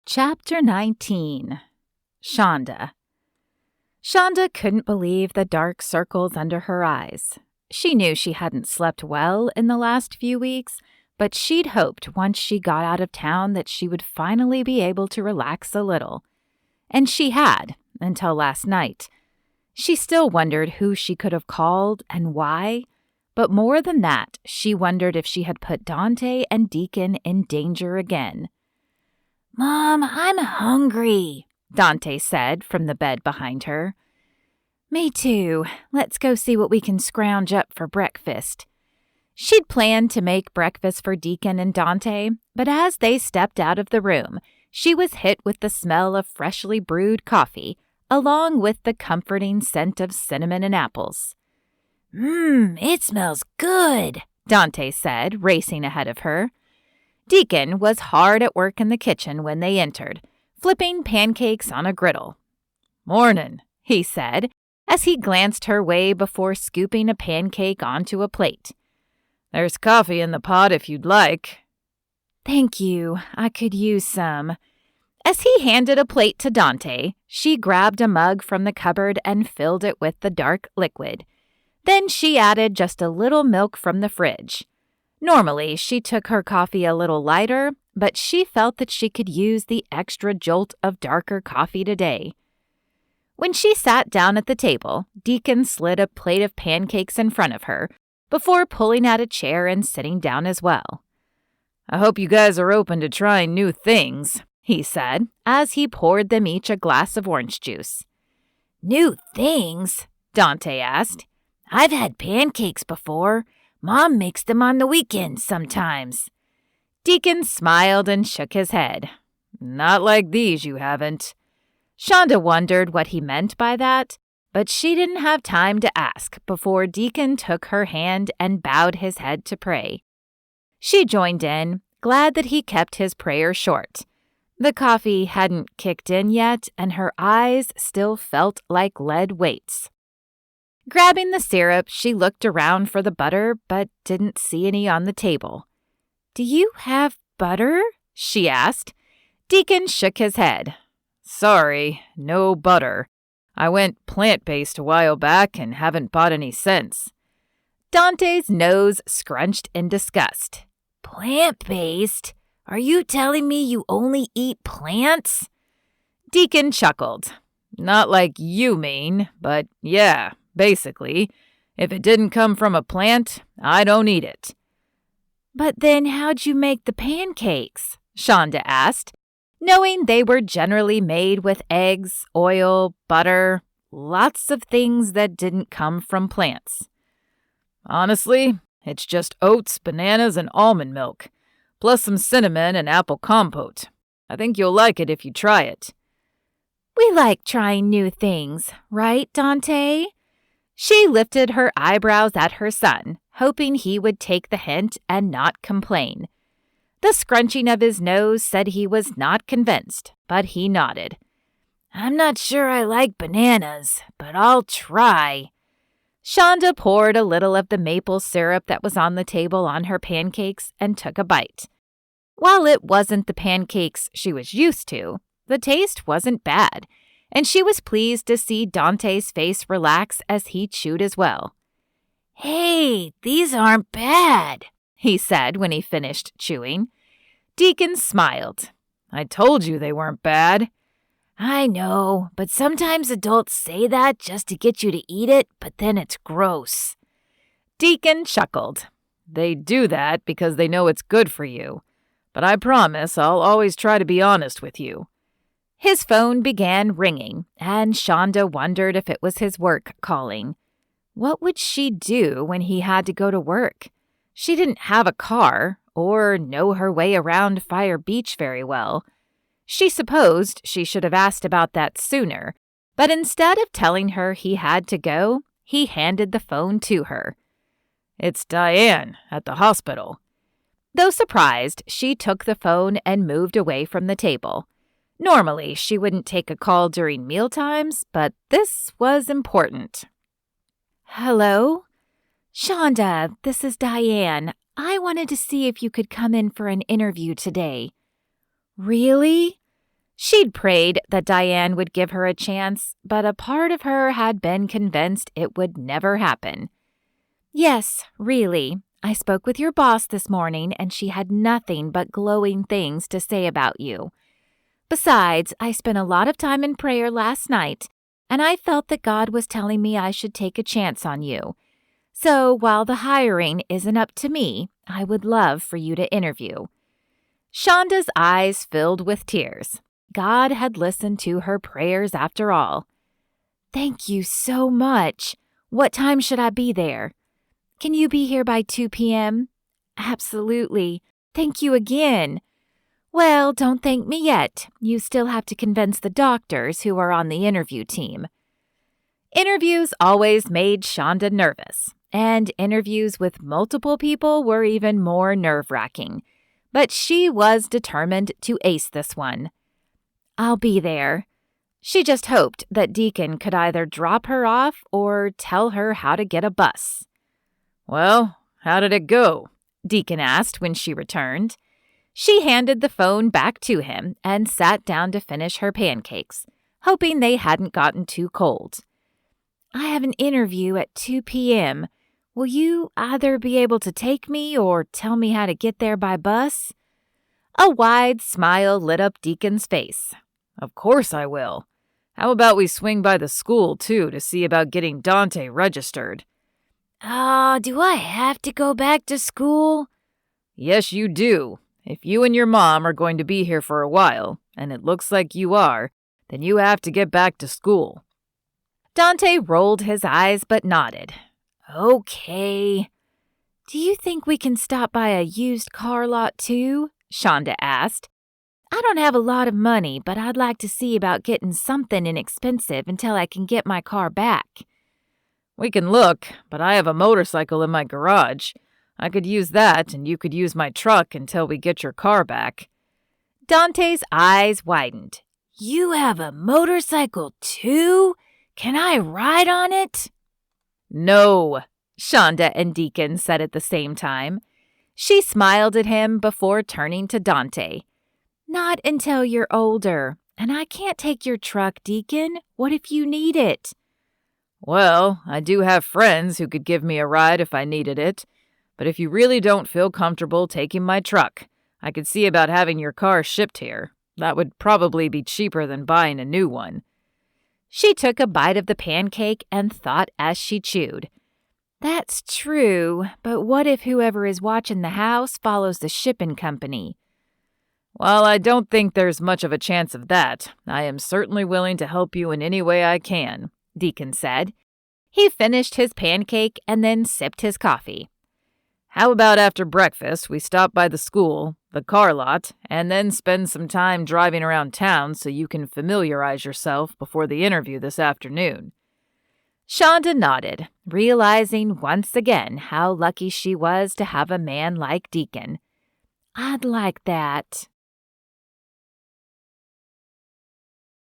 Chapter 19. Shonda. Shonda couldn't believe the dark circles under her eyes. She knew she hadn't slept well in the last few weeks, but she'd hoped once she got out of town that she would finally be able to relax a little. And she had, until last night. She still wondered who she could have called and why, but more than that, she wondered if she had put Dante and Deacon in danger again. "Mom, I'm hungry," Dante said from the bed behind her. "Me too. Let's go see what we can scrounge up for breakfast." She'd planned to make breakfast for Deacon and Dante, but as they stepped out of the room, she was hit with the smell of freshly brewed coffee, along with the comforting scent of cinnamon and apples. It smells good," Dante said, racing ahead of her. Deacon was hard at work in the kitchen when they entered, flipping pancakes on a griddle. "Mornin'," he said, as he glanced her way before scooping a pancake onto a plate. "There's coffee in the pot if you'd like." "Thank you. I could use some." As he handed a plate to Dante, she grabbed a mug from the cupboard and filled it with the dark liquid. Then she added just a little milk from the fridge. Normally, she took her coffee a little lighter, but she felt that she could use the extra jolt of darker coffee today. When she sat down at the table, Deacon slid a plate of pancakes in front of her before pulling out a chair and sitting down as well. "I hope you guys are open to trying new things," he said, as he poured them each a glass of orange juice. "New things?" Dante asked. "I've had pancakes before. Mom makes them on the weekends sometimes." Deacon smiled and shook his head. "Not like these, you haven't." Shonda wondered what he meant by that, but she didn't have time to ask before Deacon took her hand and bowed his head to pray. She joined in, glad that he kept his prayer short. The coffee hadn't kicked in yet, and her eyes still felt like lead weights. Grabbing the syrup, she looked around for the butter, but didn't see any on the table. "Do you have butter?" she asked. Deacon shook his head. "Sorry, no butter. I went plant-based a while back and haven't bought any since." Dante's nose scrunched in disgust. "Plant-based? Are you telling me you only eat plants?" Deacon chuckled. "Not like you mean, but yeah. Basically, if it didn't come from a plant, I don't eat it." "But then how'd you make the pancakes?" Shonda asked, knowing they were generally made with eggs, oil, butter, lots of things that didn't come from plants. "Honestly, it's just oats, bananas, and almond milk, plus some cinnamon and apple compote. I think you'll like it if you try it." "We like trying new things, right, Dante?" She lifted her eyebrows at her son, hoping he would take the hint and not complain. The scrunching of his nose said he was not convinced, but he nodded. "I'm not sure I like bananas, but I'll try." Shonda poured a little of the maple syrup that was on the table on her pancakes and took a bite. While it wasn't the pancakes she was used to, the taste wasn't bad, and she was pleased to see Dante's face relax as he chewed as well. "Hey, these aren't bad," he said when he finished chewing. Deacon smiled. "I told you they weren't bad." "I know, but sometimes adults say that just to get you to eat it, but then it's gross." Deacon chuckled. "They do that because they know it's good for you. But I promise I'll always try to be honest with you." His phone began ringing, and Shonda wondered if it was his work calling. What would she do when he had to go to work? She didn't have a car or know her way around Fire Beach very well. She supposed she should have asked about that sooner, but instead of telling her he had to go, he handed the phone to her. "It's Diane at the hospital." Though surprised, she took the phone and moved away from the table. Normally, she wouldn't take a call during mealtimes, but this was important. "Hello? Shonda, this is Diane. I wanted to see if you could come in for an interview today." "Really?" She'd prayed that Diane would give her a chance, but a part of her had been convinced it would never happen. Yes, really. I spoke with your boss this morning, and she had nothing but glowing things to say about you. Besides, I spent a lot of time in prayer last night, and I felt that God was telling me I should take a chance on you. So while the hiring isn't up to me, I would love for you to interview. Shonda's eyes filled with tears. God had listened to her prayers after all. Thank you so much. What time should I be there? Can you be here by 2 p.m.? Absolutely. Thank you again. Well, don't thank me yet. You still have to convince the doctors who are on the interview team. Interviews always made Shonda nervous, and interviews with multiple people were even more nerve-wracking. But she was determined to ace this one. I'll be there. She just hoped that Deacon could either drop her off or tell her how to get a bus. Well, how did it go? Deacon asked when she returned. She handed the phone back to him and sat down to finish her pancakes, hoping they hadn't gotten too cold. I have an interview at 2 p.m. Will you either be able to take me or tell me how to get there by bus? A wide smile lit up Deacon's face. Of course I will. How about we swing by the school, too, to see about getting Dante registered? Do I have to go back to school? Yes, you do. If you and your mom are going to be here for a while, and it looks like you are, then you have to get back to school. Dante rolled his eyes but nodded. Okay. Do you think we can stop by a used car lot too? Shonda asked. I don't have a lot of money, but I'd like to see about getting something inexpensive until I can get my car back. We can look, but I have a motorcycle in my garage. I could use that, and you could use my truck until we get your car back. Dante's eyes widened. You have a motorcycle too? Can I ride on it? No, Shonda and Deacon said at the same time. She smiled at him before turning to Dante. Not until you're older, and I can't take your truck, Deacon. What if you need it? Well, I do have friends who could give me a ride if I needed it. But if you really don't feel comfortable taking my truck, I could see about having your car shipped here. That would probably be cheaper than buying a new one. She took a bite of the pancake and thought as she chewed. That's true, but what if whoever is watching the house follows the shipping company? Well, I don't think there's much of a chance of that. I am certainly willing to help you in any way I can, Deacon said. He finished his pancake and then sipped his coffee. How about after breakfast we stop by the school, the car lot, and then spend some time driving around town so you can familiarize yourself before the interview this afternoon? Shonda nodded, realizing once again how lucky she was to have a man like Deacon. I'd like that.